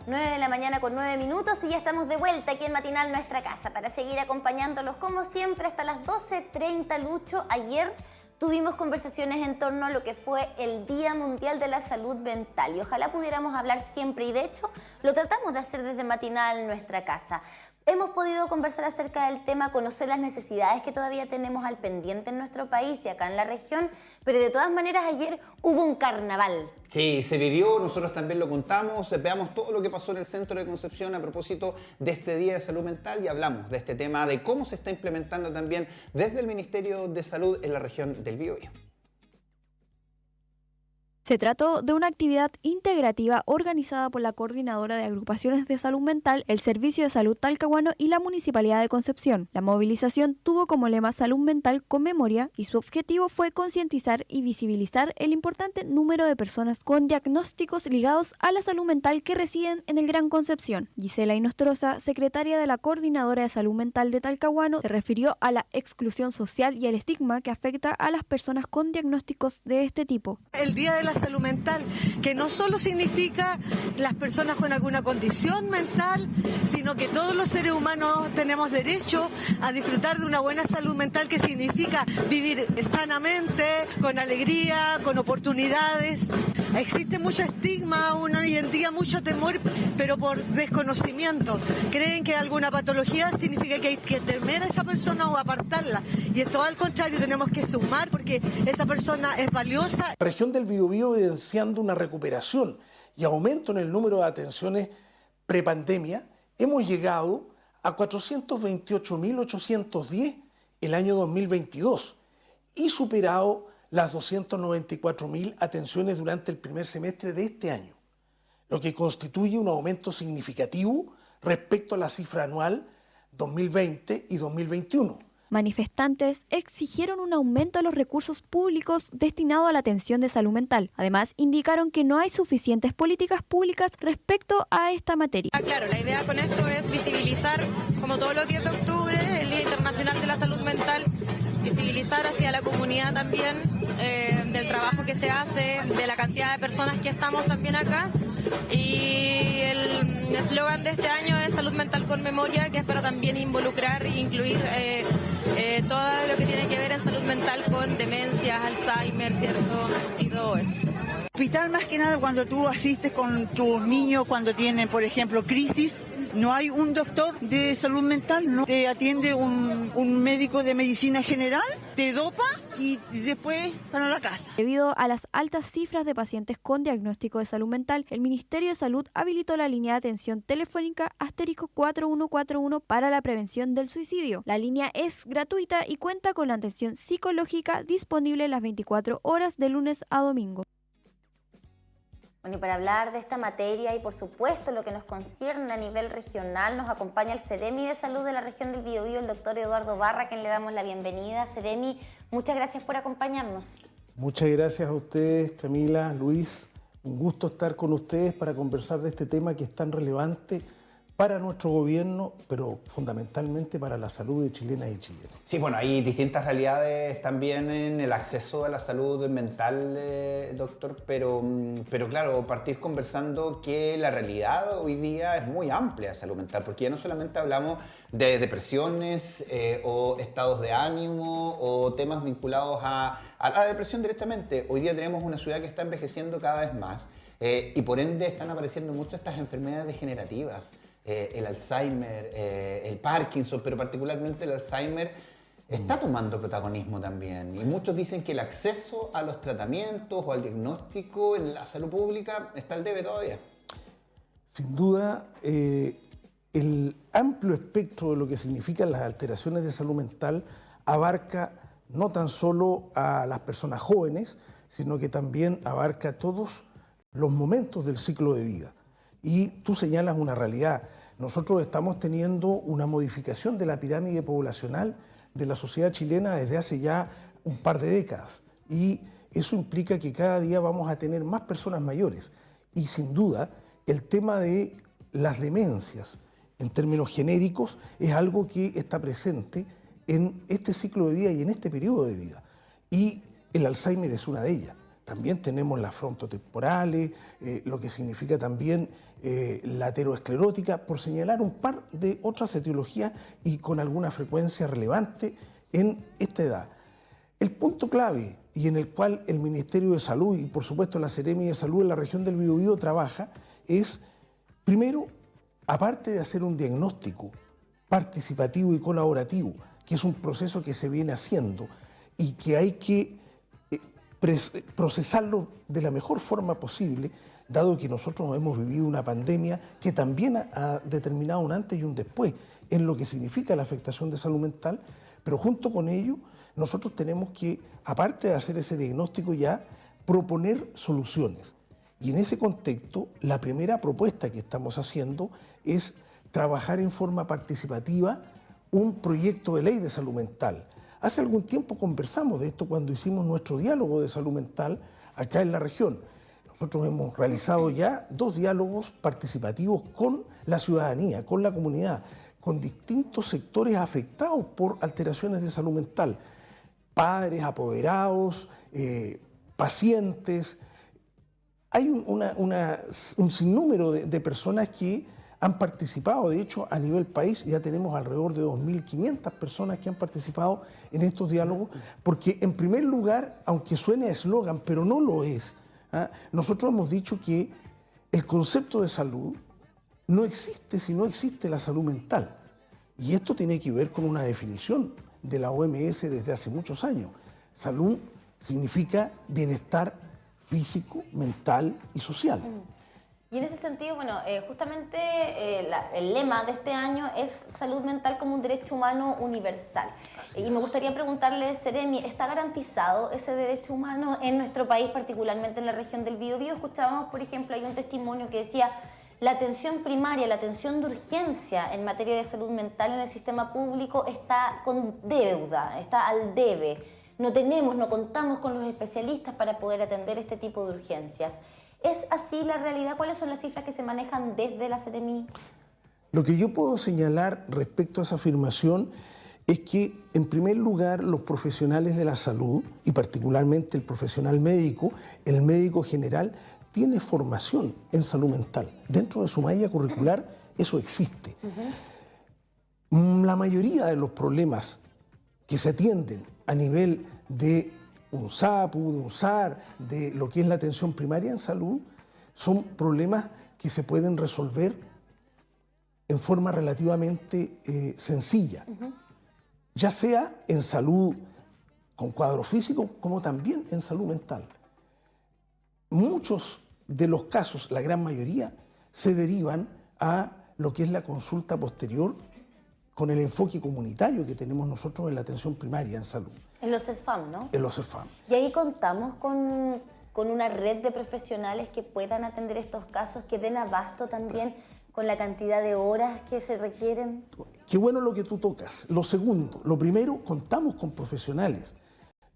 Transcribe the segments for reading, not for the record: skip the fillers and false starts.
9 de la mañana con 9 minutos y ya estamos de vuelta aquí en Matinal Nuestra Casa para seguir acompañándolos como siempre hasta las 12:30, Lucho. Ayer tuvimos conversaciones en torno a lo que fue el Día Mundial de la Salud Mental y ojalá pudiéramos hablar siempre y de hecho lo tratamos de hacer desde Matinal Nuestra Casa. Hemos podido conversar acerca del tema, conocer las necesidades que todavía tenemos al pendiente en nuestro país y acá en la región, pero de todas maneras ayer hubo un carnaval. Sí, se vivió, nosotros también lo contamos, veamos todo lo que pasó en el centro de Concepción a propósito de este Día de Salud Mental y hablamos de este tema, de cómo se está implementando también desde el Ministerio de Salud en la región del Biobío. Se trató de una actividad integrativa organizada por la Coordinadora de Agrupaciones de Salud Mental, el Servicio de Salud Talcahuano y la Municipalidad de Concepción. La movilización tuvo como lema Salud Mental con Memoria y su objetivo fue concientizar y visibilizar el importante número de personas con diagnósticos ligados a la salud mental que residen en el Gran Concepción. Gisela Inostroza, secretaria de la Coordinadora de Salud Mental de Talcahuano, se refirió a la exclusión social y el estigma que afecta a las personas con diagnósticos de este tipo. El Día de la Salud Mental, que no solo significa las personas con alguna condición mental, sino que todos los seres humanos tenemos derecho a disfrutar de una buena salud mental, que significa vivir sanamente, con alegría, con oportunidades. Existe mucho estigma hoy en día, mucho temor, pero por desconocimiento. Creen que alguna patología significa que hay que temer a esa persona o apartarla. Y esto al contrario, tenemos que sumar porque esa persona es valiosa. La región del Biobío evidenciando una recuperación y aumento en el número de atenciones prepandemia, hemos llegado a 428.810 el año 2022 y superado las 294.000 atenciones durante el primer semestre de este año, lo que constituye un aumento significativo respecto a la cifra anual 2020 y 2021. Manifestantes exigieron un aumento a los recursos públicos destinados a la atención de salud mental. Además, indicaron que no hay suficientes políticas públicas respecto a esta materia. Claro, la idea con esto es visibilizar, como todos los 10 de octubre, el Día Internacional de la Salud Mental, visibilizar hacia la comunidad también del trabajo que se hace, de la cantidad de personas que estamos también acá. Y el eslogan de este año es Salud Mental con Memoria, que es para también involucrar e incluir todo lo que tiene que ver en salud mental con demencias, Alzheimer, ¿cierto? Y todo eso. Hospital, más que nada cuando tú asistes con tus niños cuando tienen, por ejemplo, crisis, no hay un doctor de salud mental, no te atiende un médico de medicina general, te dopa y después para la casa. Debido a las altas cifras de pacientes con diagnóstico de salud mental, el Ministerio de Salud habilitó la línea de atención telefónica *4141 para la prevención del suicidio. La línea es gratuita y cuenta con la atención psicológica disponible las 24 horas de lunes a domingo. Bueno, y para hablar de esta materia y por supuesto lo que nos concierne a nivel regional, nos acompaña el Seremi de Salud de la región del Biobío, el doctor Eduardo Barra, a quien le damos la bienvenida. Seremi, muchas gracias por acompañarnos. Muchas gracias a ustedes, Camila, Luis. Un gusto estar con ustedes para conversar de este tema que es tan relevante para nuestro gobierno, pero fundamentalmente para la salud de chilenas y chilenos. Sí, bueno, hay distintas realidades también en el acceso a la salud mental, doctor, pero claro, partir conversando que la realidad hoy día es muy amplia de salud mental, porque ya no solamente hablamos de depresiones o estados de ánimo o temas vinculados a la depresión directamente. Hoy día tenemos una ciudad que está envejeciendo cada vez más y por ende están apareciendo muchas estas enfermedades degenerativas. El Alzheimer, el Parkinson, pero particularmente el Alzheimer está tomando protagonismo también. Y muchos dicen que el acceso a los tratamientos o al diagnóstico en la salud pública está al debe todavía. Sin duda, el amplio espectro de lo que significan las alteraciones de salud mental abarca no tan solo a las personas jóvenes, sino que también abarca todos los momentos del ciclo de vida. Y tú señalas una realidad. Nosotros estamos teniendo una modificación de la pirámide poblacional de la sociedad chilena desde hace ya un par de décadas. Y eso implica que cada día vamos a tener más personas mayores. Y sin duda, el tema de las demencias, en términos genéricos, es algo que está presente en este ciclo de vida y en este periodo de vida. Y el Alzheimer es una de ellas. también tenemos las frontotemporales, lo que significa también la ateroesclerótica, por señalar un par de otras etiologías y con alguna frecuencia relevante en esta edad. El punto clave y en el cual el Ministerio de Salud y por supuesto la Seremi de Salud en la región del Biobío trabaja es, primero, aparte de hacer un diagnóstico participativo y colaborativo, que es un proceso que se viene haciendo y que hay que procesarlo de la mejor forma posible, dado que nosotros hemos vivido una pandemia que también ha determinado un antes y un después en lo que significa la afectación de salud mental, pero junto con ello nosotros tenemos que, aparte de hacer ese diagnóstico ya, proponer soluciones. Y en ese contexto, la primera propuesta que estamos haciendo es trabajar en forma participativa un proyecto de ley de salud mental. Hace algún tiempo conversamos de esto cuando hicimos nuestro diálogo de salud mental acá en la región. Nosotros hemos realizado ya 2 diálogos participativos con la ciudadanía, con la comunidad, con distintos sectores afectados por alteraciones de salud mental. Padres, apoderados, pacientes. Hay un sinnúmero de personas que han participado. De hecho, a nivel país ya tenemos alrededor de 2.500 personas que han participado en estos diálogos, porque en primer lugar, aunque suene a eslogan, pero no lo es, nosotros hemos dicho que el concepto de salud no existe si no existe la salud mental. Y esto tiene que ver con una definición de la OMS desde hace muchos años. Salud significa bienestar físico, mental y social. Y en ese sentido, bueno, justamente el lema de este año es salud mental como un derecho humano universal. Y me gustaría preguntarle, Seremi, ¿está garantizado ese derecho humano en nuestro país, particularmente en la región del Biobío? Escuchábamos, por ejemplo, hay un testimonio que decía la atención primaria, la atención de urgencia en materia de salud mental en el sistema público está con deuda, está al debe. No contamos con los especialistas para poder atender este tipo de urgencias. ¿Es así la realidad? ¿Cuáles son las cifras que se manejan desde la Seremi? Lo que yo puedo señalar respecto a esa afirmación es que, en primer lugar, los profesionales de la salud, y particularmente el profesional médico, el médico general, tiene formación en salud mental. Dentro de su malla curricular eso existe. La mayoría de los problemas que se atienden a nivel de un SAPU, de un SAR, de lo que es la atención primaria en salud, son problemas que se pueden resolver en forma relativamente sencilla, ya sea en salud con cuadro físico como también en salud mental. Muchos de los casos, la gran mayoría, se derivan a lo que es la consulta posterior con el enfoque comunitario que tenemos nosotros en la atención primaria en salud. En los CESFAM, ¿no? En los CESFAM. Y ahí contamos con una red de profesionales que puedan atender estos casos, que den abasto también con la cantidad de horas que se requieren. Qué bueno lo que tú tocas. Lo segundo, lo primero, contamos con profesionales,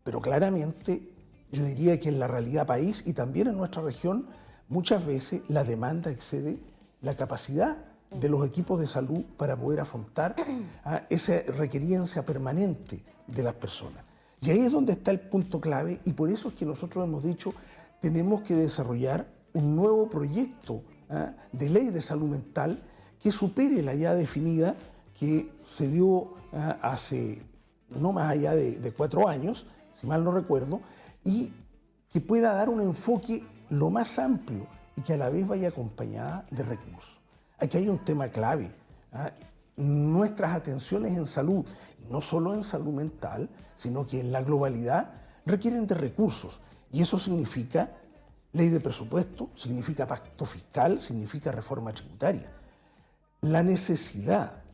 pero claramente yo diría que en la realidad país y también en nuestra región, muchas veces la demanda excede la capacidad de los equipos de salud para poder afrontar esa requeriencia permanente de las personas. Y ahí es donde está el punto clave y por eso es que nosotros hemos dicho tenemos que desarrollar un nuevo proyecto de ley de salud mental que supere la ya definida que se dio hace no más allá de 4 años, si mal no recuerdo, y que pueda dar un enfoque lo más amplio y que a la vez vaya acompañada de recursos. Aquí hay un tema clave. Nuestras atenciones en salud, no solo en salud mental, sino que en la globalidad, requieren de recursos. Y eso significa ley de presupuesto, significa pacto fiscal, significa reforma tributaria. La necesidad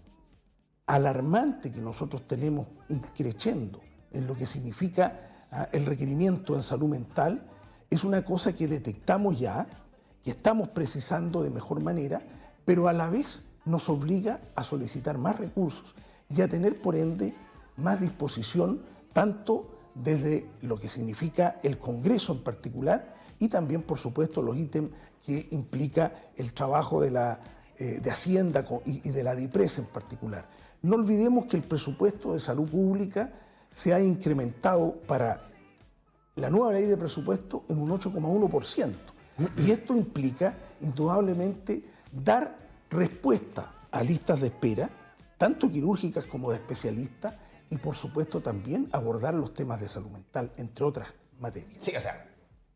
alarmante que nosotros tenemos creciendo en lo que significa el requerimiento en salud mental es una cosa que detectamos ya, que estamos precisando de mejor manera, pero a la vez nos obliga a solicitar más recursos y a tener, por ende, más disposición, tanto desde lo que significa el Congreso en particular y también, por supuesto, los ítems que implica el trabajo de Hacienda y de la DIPRES en particular. No olvidemos que el presupuesto de salud pública se ha incrementado para la nueva ley de presupuesto en un 8,1%. Y esto implica, indudablemente, dar respuesta a listas de espera, tanto quirúrgicas como de especialistas, y por supuesto también abordar los temas de salud mental, entre otras materias. Sí, o sea,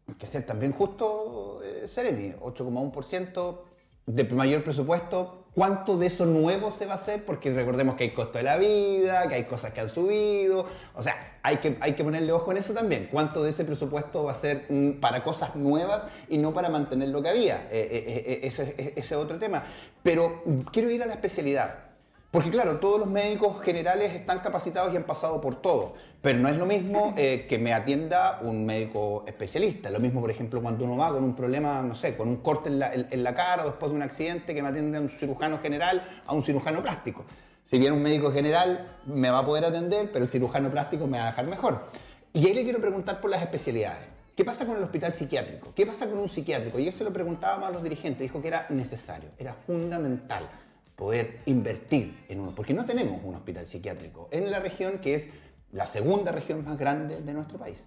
hay que ser también justo, Seremi, 8,1% de mayor presupuesto. ¿Cuánto de eso nuevo se va a hacer? Porque recordemos que hay costo de la vida, que hay cosas que han subido. O sea, hay que ponerle ojo en eso también. ¿Cuánto de ese presupuesto va a ser para cosas nuevas y no para mantener lo que había? Ese es otro tema. Pero quiero ir a la especialidad. Porque claro, todos los médicos generales están capacitados y han pasado por todo, pero no es lo mismo que me atienda un médico especialista. Lo mismo, por ejemplo, cuando uno va con un problema, no sé, con un corte en la cara o después de un accidente, que me atiende un cirujano general a un cirujano plástico. Si bien un médico general me va a poder atender, pero el cirujano plástico me va a dejar mejor. Y ahí le quiero preguntar por las especialidades. ¿Qué pasa con el hospital psiquiátrico? ¿Qué pasa con un psiquiátrico? Y yo se lo preguntaba a los dirigentes, dijo que era necesario, era fundamental poder invertir en uno, porque no tenemos un hospital psiquiátrico en la región que es la segunda región más grande de nuestro país.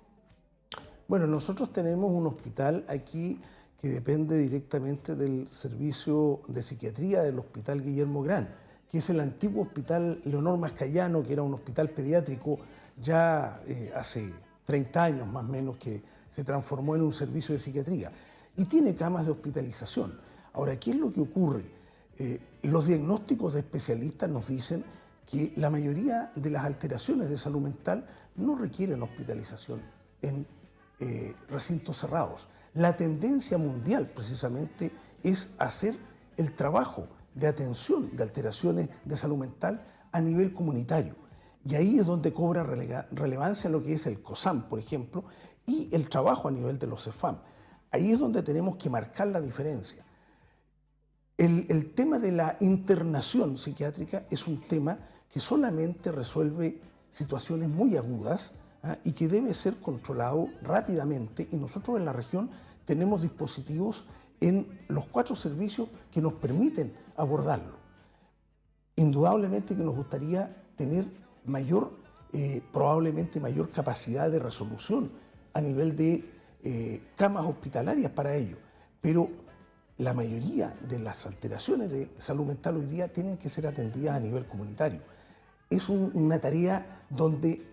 Bueno, nosotros tenemos un hospital aquí que depende directamente del servicio de psiquiatría del Hospital Guillermo Gran, que es el antiguo Hospital Leonor Mascayano, que era un hospital pediátrico ya hace 30 años más o menos, que se transformó en un servicio de psiquiatría y tiene camas de hospitalización. Ahora, ¿qué es lo que ocurre? Los diagnósticos de especialistas nos dicen que la mayoría de las alteraciones de salud mental no requieren hospitalización en recintos cerrados. La tendencia mundial precisamente es hacer el trabajo de atención de alteraciones de salud mental a nivel comunitario. Y ahí es donde cobra relevancia lo que es el COSAM, por ejemplo, y el trabajo a nivel de los CEFAM. Ahí es donde tenemos que marcar la diferencia. El tema de la internación psiquiátrica es un tema que solamente resuelve situaciones muy agudas y que debe ser controlado rápidamente, y nosotros en la región tenemos dispositivos en los 4 servicios que nos permiten abordarlo. Indudablemente que nos gustaría tener probablemente mayor capacidad de resolución a nivel de camas hospitalarias para ello, pero la mayoría de las alteraciones de salud mental hoy día tienen que ser atendidas a nivel comunitario. Es una tarea donde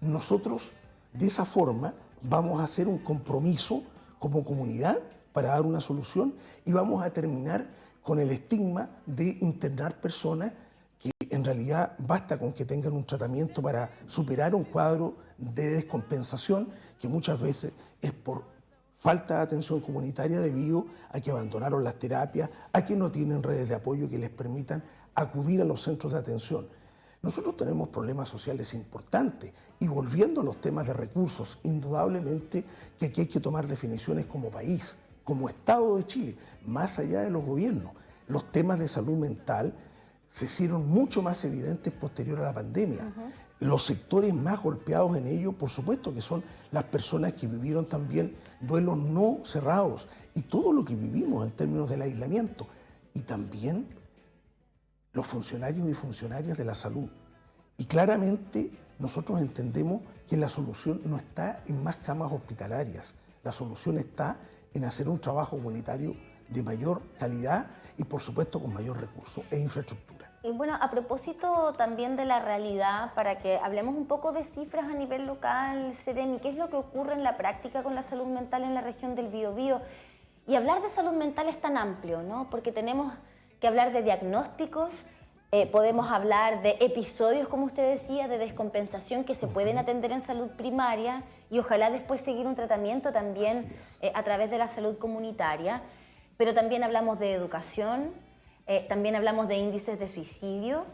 nosotros, de esa forma, vamos a hacer un compromiso como comunidad para dar una solución y vamos a terminar con el estigma de internar personas que en realidad basta con que tengan un tratamiento para superar un cuadro de descompensación que muchas veces es por falta de atención comunitaria debido a que abandonaron las terapias, a que no tienen redes de apoyo que les permitan acudir a los centros de atención. Nosotros tenemos problemas sociales importantes y volviendo a los temas de recursos, indudablemente que aquí hay que tomar definiciones como país, como Estado de Chile, más allá de los gobiernos. Los temas de salud mental se hicieron mucho más evidentes posterior a la pandemia. Los sectores más golpeados en ello, por supuesto, que son las personas que vivieron también duelos no cerrados y todo lo que vivimos en términos del aislamiento. Y también los funcionarios y funcionarias de la salud. Y claramente nosotros entendemos que la solución no está en más camas hospitalarias. La solución está en hacer un trabajo comunitario de mayor calidad y, por supuesto, con mayor recursos e infraestructura. Y bueno, a propósito también de la realidad, para que hablemos un poco de cifras a nivel local, Seremi, ¿qué es lo que ocurre en la práctica con la salud mental en la región del Biobío? Y hablar de salud mental es tan amplio, ¿no? Porque tenemos que hablar de diagnósticos, podemos hablar de episodios, como usted decía, de descompensación que se pueden atender en salud primaria y ojalá después seguir un tratamiento también a través de la salud comunitaria, pero también hablamos de educación, también hablamos de índices de suicidio,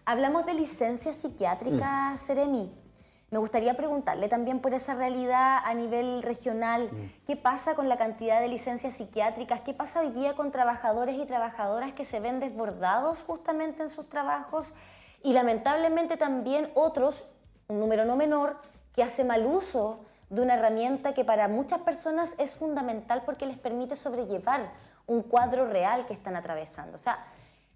hablamos de licencias psiquiátricas, Seremi. Me gustaría preguntarle también por esa realidad a nivel regional. ¿Qué pasa con la cantidad de licencias psiquiátricas? ¿Qué pasa hoy día con trabajadores y trabajadoras que se ven desbordados justamente en sus trabajos? Y lamentablemente también otros, un número no menor, que hace mal uso de una herramienta que para muchas personas es fundamental porque les permite sobrellevar un cuadro real que están atravesando. O sea,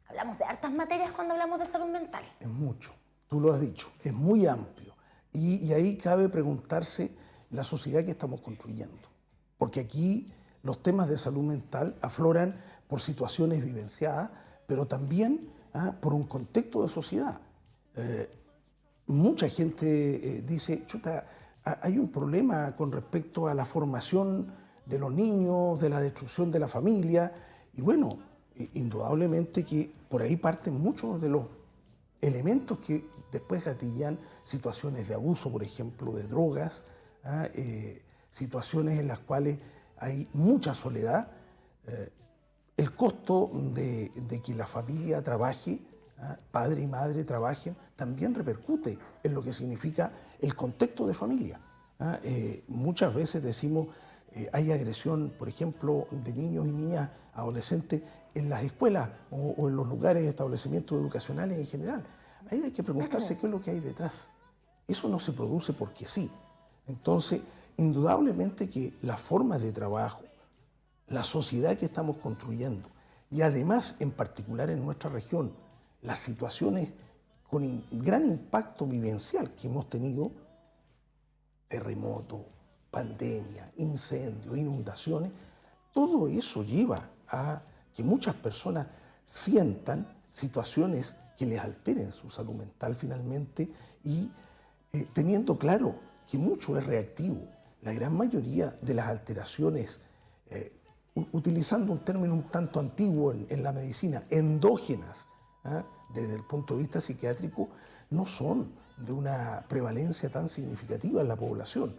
hablamos de hartas materias cuando hablamos de salud mental. Es mucho, tú lo has dicho, es muy amplio. Y ahí cabe preguntarse, la sociedad que estamos construyendo. Porque aquí los temas de salud mental afloran por situaciones vivenciadas, pero también por un contexto de sociedad. Mucha gente dice, chuta, hay un problema con respecto a la formación de los niños, de la destrucción de la familia, y bueno, indudablemente que por ahí parten muchos de los elementos que después gatillan situaciones de abuso, por ejemplo, de drogas, situaciones en las cuales hay mucha soledad. El costo de que la familia trabaje, padre y madre trabajen, también repercute en lo que significa el contexto de familia. Muchas veces decimos, hay agresión, por ejemplo, de niños y niñas, adolescentes, en las escuelas o en los lugares, establecimientos educacionales en general. Ahí hay que preguntarse qué es lo que hay detrás. Eso no se produce porque sí. Entonces, indudablemente que las formas de trabajo, la sociedad que estamos construyendo y además, en particular en nuestra región, las situaciones con gran impacto vivencial que hemos tenido, terremoto, pandemia, incendios, inundaciones, todo eso lleva a que muchas personas sientan situaciones que les alteren su salud mental finalmente y teniendo claro que mucho es reactivo. La gran mayoría de las alteraciones, utilizando un término un tanto antiguo en la medicina, endógenas, desde el punto de vista psiquiátrico, no son de una prevalencia tan significativa en la población.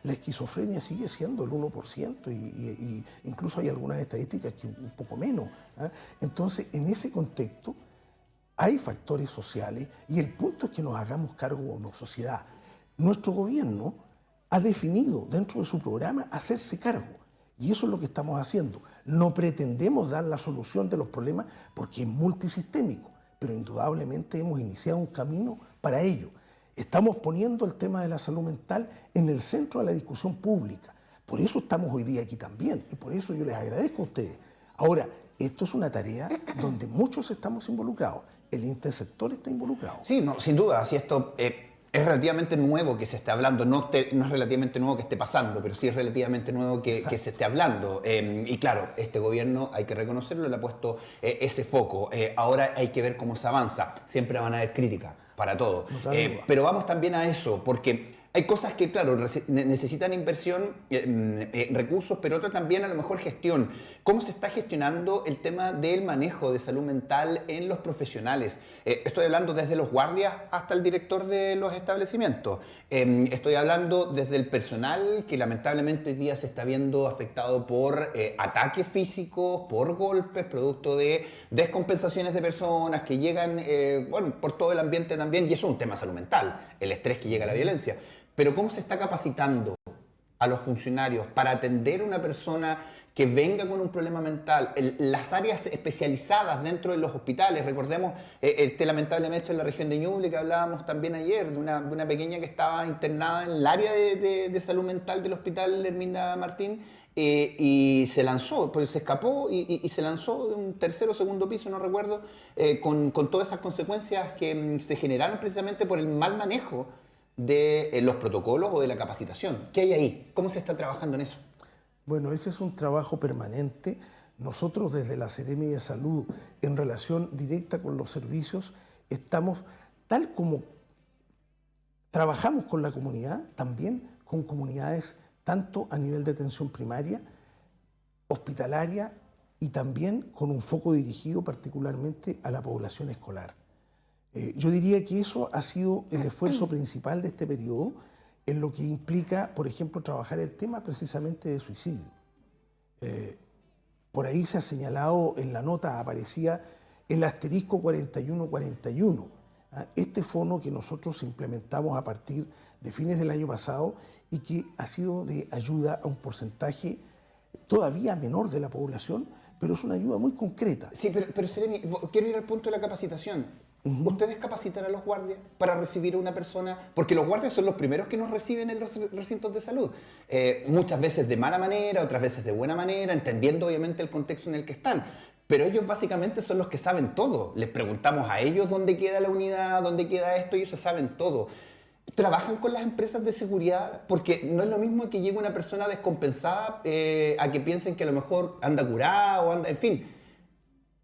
La esquizofrenia sigue siendo el 1% y incluso hay algunas estadísticas que un poco menos. Entonces, en ese contexto, hay factores sociales y el punto es que nos hagamos cargo como sociedad. Nuestro gobierno ha definido dentro de su programa hacerse cargo y eso es lo que estamos haciendo. No pretendemos dar la solución de los problemas porque es multisistémico, pero indudablemente hemos iniciado un camino para ello. Estamos poniendo el tema de la salud mental en el centro de la discusión pública. Por eso estamos hoy día aquí también y por eso yo les agradezco a ustedes. Ahora, esto es una tarea donde muchos estamos involucrados. El intersector está involucrado. Sí, no, sin duda, si esto es relativamente nuevo que se esté hablando, no es relativamente nuevo que esté pasando, pero sí es relativamente nuevo que se esté hablando. Y claro, este gobierno, hay que reconocerlo, le ha puesto ese foco. Ahora hay que ver cómo se avanza. Siempre van a haber críticas para todo. Pero vamos también a eso, porque hay cosas que, claro, necesitan inversión, recursos, pero otras también a lo mejor gestión. ¿Cómo se está gestionando el tema del manejo de salud mental en los profesionales? Estoy hablando desde los guardias hasta el director de los establecimientos. Estoy hablando desde el personal que lamentablemente hoy día se está viendo afectado por ataques físicos, por golpes, producto de descompensaciones de personas que llegan, por todo el ambiente también, y eso es un tema de salud mental, el estrés que llega a la violencia. Pero ¿cómo se está capacitando a los funcionarios para atender a una persona que venga con un problema mental? Las áreas especializadas dentro de los hospitales, recordemos lamentablemente en la región de Ñuble que hablábamos también ayer, de una pequeña que estaba internada en el área de salud mental del hospital Herminda Martín y se lanzó, pues se escapó y se lanzó de un tercer o segundo piso, no recuerdo, con todas esas consecuencias que se generaron precisamente por el mal manejo de los protocolos o de la capacitación. ¿Qué hay ahí? ¿Cómo se está trabajando en eso? Bueno, ese es un trabajo permanente. Nosotros desde la Seremi de Salud, en relación directa con los servicios, estamos, tal como trabajamos con la comunidad, también con comunidades, tanto a nivel de atención primaria, hospitalaria y también con un foco dirigido particularmente a la población escolar. Yo diría que eso ha sido el esfuerzo principal de este periodo en lo que implica, por ejemplo, trabajar el tema precisamente de suicidio. Por ahí se ha señalado, en la nota aparecía el asterisco 4141, este fono que nosotros implementamos a partir de fines del año pasado y que ha sido de ayuda a un porcentaje todavía menor de la población, pero es una ayuda muy concreta. Sí, pero Seremi, quiero ir al punto de la capacitación. ¿Ustedes capacitan a los guardias para recibir a una persona? Porque los guardias son los primeros que nos reciben en los recintos de salud. Muchas veces de mala manera, otras veces de buena manera, entendiendo obviamente el contexto en el que están. Pero ellos básicamente son los que saben todo. Les preguntamos a ellos dónde queda la unidad, dónde queda esto, y ellos saben todo. ¿Trabajan con las empresas de seguridad? Porque no es lo mismo que llegue una persona descompensada a que piensen que a lo mejor anda curada o anda... En fin,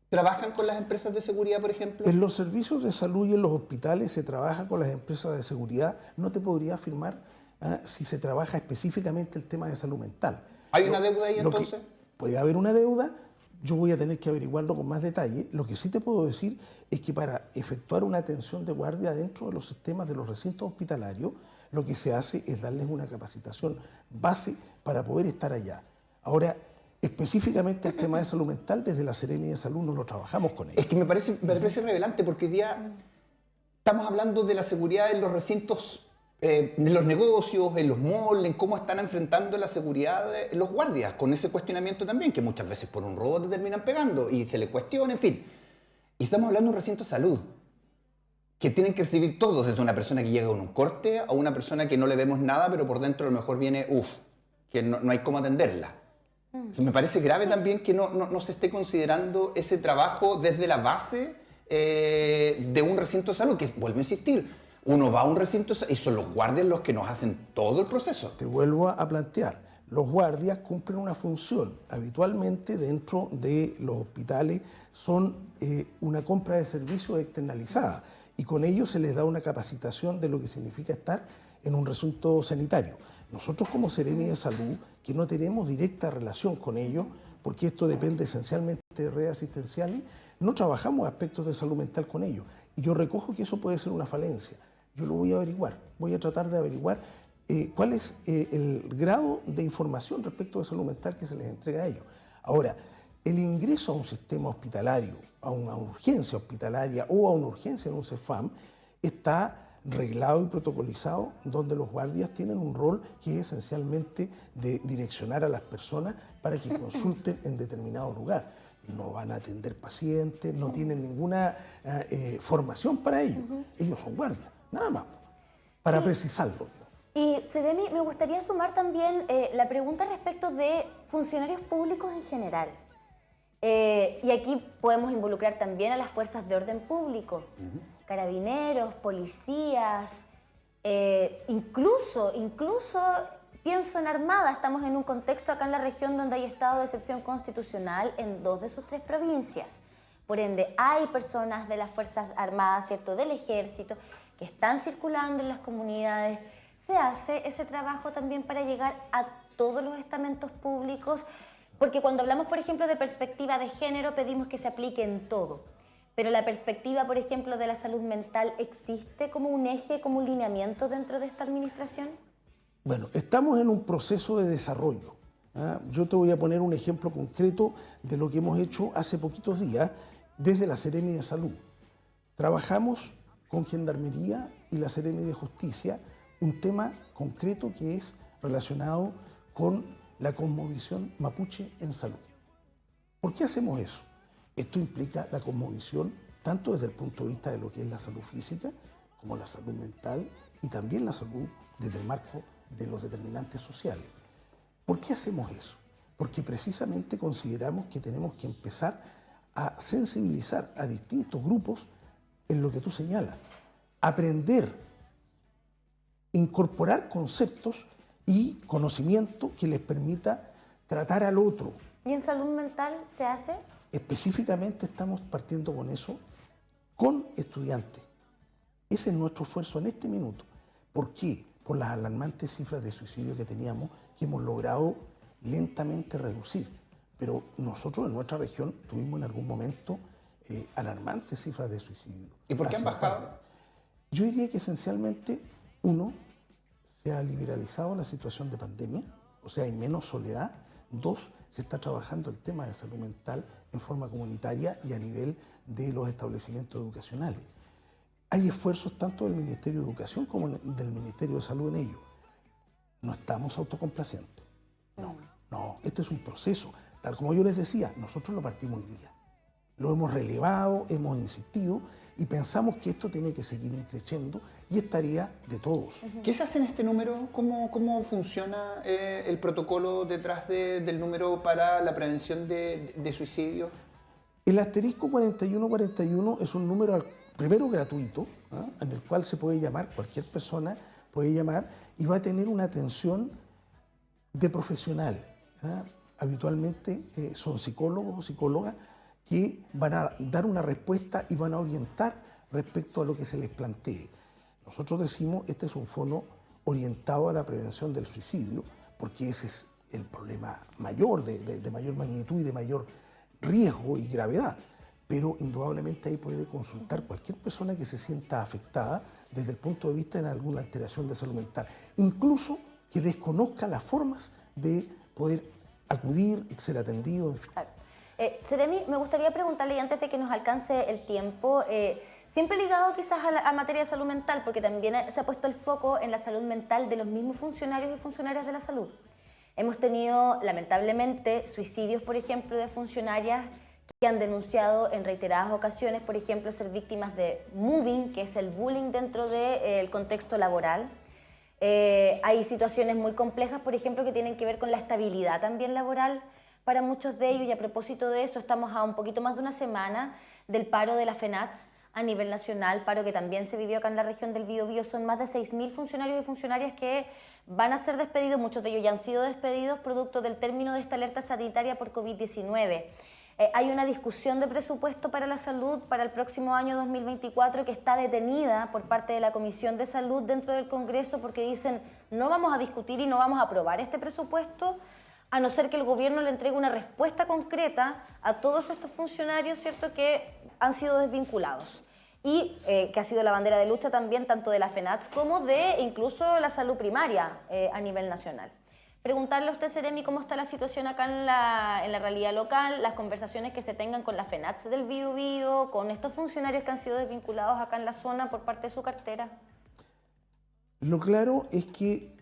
¿trabajan con las empresas de seguridad, por ejemplo? En los servicios de salud y en los hospitales se trabaja con las empresas de seguridad. No te podría afirmar si se trabaja específicamente el tema de salud mental. ¿Hay una deuda ahí entonces? Puede haber una deuda. Yo voy a tener que averiguarlo con más detalle. Lo que sí te puedo decir es que para efectuar una atención de guardia dentro de los sistemas de los recintos hospitalarios, lo que se hace es darles una capacitación base para poder estar allá. Ahora, específicamente el tema de salud mental, desde la Seremi de Salud no lo trabajamos con ellos. Es que me parece revelante porque hoy día estamos hablando de la seguridad en los recintos, en los negocios, en los malls, en cómo están enfrentando la seguridad los guardias, con ese cuestionamiento también, que muchas veces por un robo te terminan pegando y se le cuestiona, en fin. Y estamos hablando de un recinto de salud, que tienen que recibir todos, desde una persona que llega con un corte a una persona que no le vemos nada, pero por dentro a lo mejor viene, que no hay cómo atenderla. Entonces, me parece grave también que no se esté considerando ese trabajo desde la base de un recinto de salud, que vuelvo a insistir, uno va a un recinto y son los guardias los que nos hacen todo el proceso. Te vuelvo a plantear, los guardias cumplen una función. Habitualmente dentro de los hospitales son una compra de servicios externalizada y con ello se les da una capacitación de lo que significa estar en un recinto sanitario. Nosotros como Seremi de Salud, que no tenemos directa relación con ellos, porque esto depende esencialmente de redes asistenciales, no trabajamos aspectos de salud mental con ellos. Y yo recojo que eso puede ser una falencia. Yo lo voy a averiguar, voy a tratar de averiguar cuál es el grado de información respecto de salud mental que se les entrega a ellos. Ahora, el ingreso a un sistema hospitalario, a una urgencia hospitalaria o a una urgencia en un CEFAM, está reglado y protocolizado, donde los guardias tienen un rol que es esencialmente de direccionar a las personas para que consulten en determinado lugar. No van a atender pacientes, no tienen ninguna formación para ello. Ellos son guardias, nada más, para precisarlo. Y Seremi, me gustaría sumar también la pregunta respecto de funcionarios públicos en general. Y aquí podemos involucrar también a las fuerzas de orden público, carabineros, policías, incluso pienso en Armada. Estamos en un contexto acá en la región donde hay estado de excepción constitucional en 2 de sus 3 provincias. Por ende, hay personas de las Fuerzas Armadas, ¿cierto?, del Ejército, que están circulando en las comunidades. Se hace ese trabajo también para llegar a todos los estamentos públicos, porque cuando hablamos, por ejemplo, de perspectiva de género, pedimos que se aplique en todo. Pero la perspectiva, por ejemplo, de la salud mental, ¿existe como un eje, como un lineamiento dentro de esta administración? Bueno, estamos en un proceso de desarrollo. Yo te voy a poner un ejemplo concreto de lo que hemos hecho hace poquitos días desde la Seremi de Salud. Trabajamos con Gendarmería y la Seremi de Justicia un tema concreto que es relacionado con la cosmovisión mapuche en salud. ¿Por qué hacemos eso? Esto implica la cosmovisión tanto desde el punto de vista de lo que es la salud física como la salud mental y también la salud desde el marco de los determinantes sociales. ¿Por qué hacemos eso? Porque precisamente consideramos que tenemos que empezar a sensibilizar a distintos grupos en lo que tú señalas, aprender, incorporar conceptos y conocimiento que les permita tratar al otro. ¿Y en salud mental se hace? Específicamente estamos partiendo con eso, con estudiantes. Ese es nuestro esfuerzo en este minuto. ¿Por qué? Por las alarmantes cifras de suicidio que teníamos, que hemos logrado lentamente reducir. Pero nosotros en nuestra región tuvimos en algún momento alarmantes cifras de suicidio. ¿Y por qué han bajado? Yo diría que esencialmente, uno, se ha liberalizado la situación de pandemia, o sea, hay menos soledad. 2, se está trabajando el tema de salud mental en forma comunitaria y a nivel de los establecimientos educacionales. Hay esfuerzos tanto del Ministerio de Educación como del Ministerio de Salud en ello. No estamos autocomplacientes. No, este es un proceso. Tal como yo les decía, nosotros lo partimos hoy día. Lo hemos relevado, hemos insistido y pensamos que esto tiene que seguir creciendo y es tarea de todos. ¿Qué se hace en este número? ¿Cómo funciona el protocolo detrás del número para la prevención de suicidio? El asterisco 4141 es un número primero gratuito, en el cual se puede llamar, cualquier persona puede llamar y va a tener una atención de profesional. Habitualmente son psicólogos o psicólogas que van a dar una respuesta y van a orientar respecto a lo que se les plantee. Nosotros decimos, este es un fono orientado a la prevención del suicidio, porque ese es el problema mayor, de mayor magnitud y de mayor riesgo y gravedad. Pero indudablemente ahí puede consultar cualquier persona que se sienta afectada desde el punto de vista de alguna alteración de salud mental, incluso que desconozca las formas de poder acudir, ser atendido, en fin. Claro. Seremi, me gustaría preguntarle, y antes de que nos alcance el tiempo, siempre ligado quizás a materia de salud mental, porque también se ha puesto el foco en la salud mental de los mismos funcionarios y funcionarias de la salud. Hemos tenido, lamentablemente, suicidios, por ejemplo, de funcionarias que han denunciado en reiteradas ocasiones, por ejemplo, ser víctimas de mobbing, que es el bullying dentro del contexto laboral. Hay situaciones muy complejas, por ejemplo, que tienen que ver con la estabilidad también laboral para muchos de ellos, y a propósito de eso, estamos a un poquito más de una semana del paro de la FENATS a nivel nacional, paro que también se vivió acá en la región del Biobío. Son más de 6.000 funcionarios y funcionarias que van a ser despedidos, muchos de ellos ya han sido despedidos producto del término de esta alerta sanitaria por COVID-19. Hay una discusión de presupuesto para la salud para el próximo año 2024 que está detenida por parte de la Comisión de Salud dentro del Congreso, porque dicen no vamos a discutir y no vamos a aprobar este presupuesto a no ser que el gobierno le entregue una respuesta concreta a todos estos funcionarios, ¿cierto?, que han sido desvinculados. Y que ha sido la bandera de lucha también tanto de la FENATS como de incluso la salud primaria a nivel nacional. Preguntarle a usted, Seremi, cómo está la situación acá en la realidad local, las conversaciones que se tengan con la FENATS del Biobío, con estos funcionarios que han sido desvinculados acá en la zona por parte de su cartera. Lo claro es que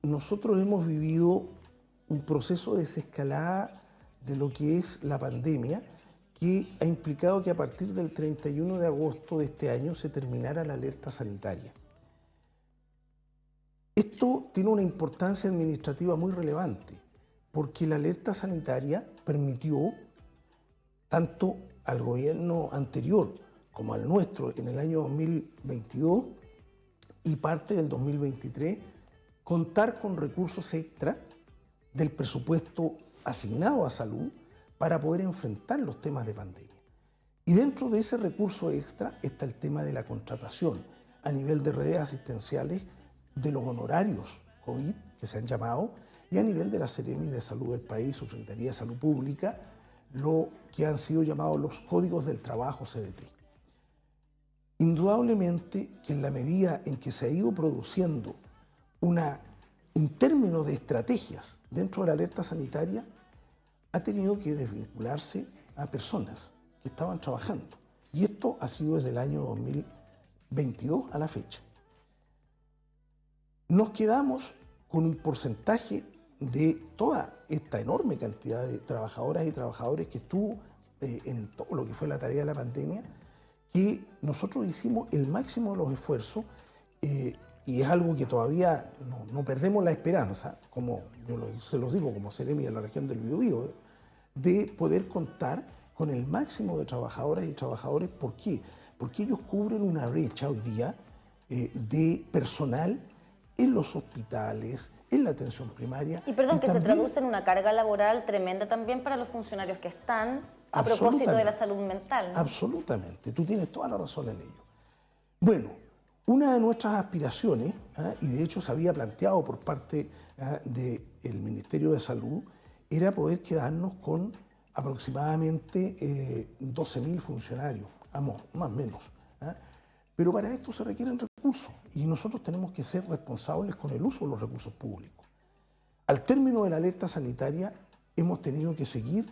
nosotros hemos vivido un proceso de desescalada de lo que es la pandemia, que ha implicado que a partir del 31 de agosto de este año se terminara la alerta sanitaria. Esto tiene una importancia administrativa muy relevante, porque la alerta sanitaria permitió tanto al gobierno anterior como al nuestro en el año 2022 y parte del 2023 contar con recursos extra del presupuesto asignado a salud para poder enfrentar los temas de pandemia. Y dentro de ese recurso extra está el tema de la contratación a nivel de redes asistenciales de los honorarios COVID que se han llamado, y a nivel de la Seremi de Salud del país, Subsecretaría de Salud Pública, lo que han sido llamados los códigos del trabajo CDT. Indudablemente que en la medida en que se ha ido produciendo un término de estrategias dentro de la alerta sanitaria, ha tenido que desvincularse a personas que estaban trabajando. Y esto ha sido desde el año 2022 a la fecha. Nos quedamos con un porcentaje de toda esta enorme cantidad de trabajadoras y trabajadores que estuvo en todo lo que fue la tarea de la pandemia, que nosotros hicimos el máximo de los esfuerzos, y es algo que todavía no perdemos la esperanza, como yo se los digo como Seremi de la región del Biobío, de poder contar con el máximo de trabajadoras y trabajadores. ¿Por qué? Porque ellos cubren una brecha hoy día de personal en los hospitales, en la atención primaria. Y perdón, que también se traduce en una carga laboral tremenda también para los funcionarios que están a propósito de la salud mental, ¿no? Absolutamente, tú tienes toda la razón en ello. Bueno, una de nuestras aspiraciones, y de hecho se había planteado por parte del Ministerio de Salud, era poder quedarnos con aproximadamente 12.000 funcionarios, más o menos. Pero para esto se requieren recursos y nosotros tenemos que ser responsables con el uso de los recursos públicos. Al término de la alerta sanitaria hemos tenido que seguir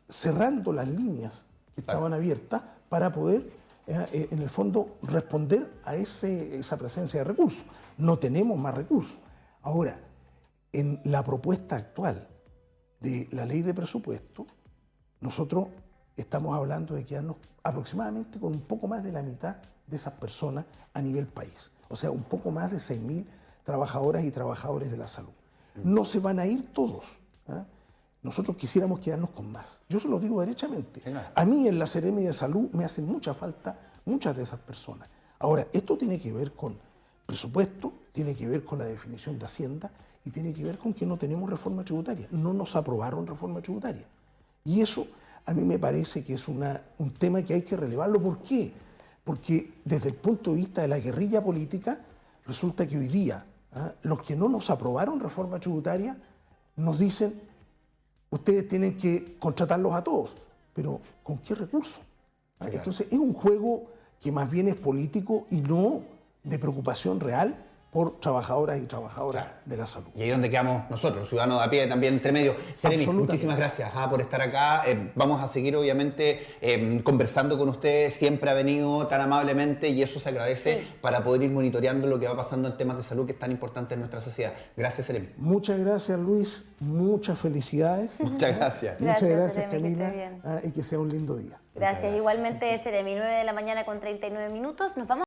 cerrando las líneas que estaban abiertas para poder, en el fondo, responder a esa presencia de recursos. No tenemos más recursos. Ahora, en la propuesta actual de la ley de presupuesto, nosotros estamos hablando de quedarnos aproximadamente con un poco más de la mitad de esas personas a nivel país. O sea, un poco más de 6.000 trabajadoras y trabajadores de la salud. No se van a ir todos. nosotros quisiéramos quedarnos con más. Yo se lo digo derechamente. Sí, no. A mí en la Seremi de Salud me hacen mucha falta muchas de esas personas. Ahora, esto tiene que ver con presupuesto, tiene que ver con la definición de Hacienda y tiene que ver con que no tenemos reforma tributaria. No nos aprobaron reforma tributaria. Y eso a mí me parece que es un tema que hay que relevarlo. ¿Por qué? Porque desde el punto de vista de la guerrilla política, resulta que hoy día los que no nos aprobaron reforma tributaria nos dicen: ustedes tienen que contratarlos a todos, pero ¿con qué recursos? Claro. Entonces es un juego que más bien es político y no de preocupación real por trabajadoras y trabajadores de la salud. Y ahí es donde quedamos nosotros, ciudadanos de a pie, también entre medio. Seremi, Absolutamente. muchísimas gracias por estar acá. Vamos a seguir, obviamente, conversando con usted. Siempre ha venido tan amablemente y eso se agradece para poder ir monitoreando lo que va pasando en temas de salud que es tan importante en nuestra sociedad. Gracias, Seremi. Muchas gracias, Luis. Muchas felicidades. Muchas gracias. Gracias, Muchas gracias, Seremi, que esté Camila. bien. Y que sea un lindo día. Gracias. Igualmente, Seremi, 9 de la mañana con 39 minutos. Nos vamos.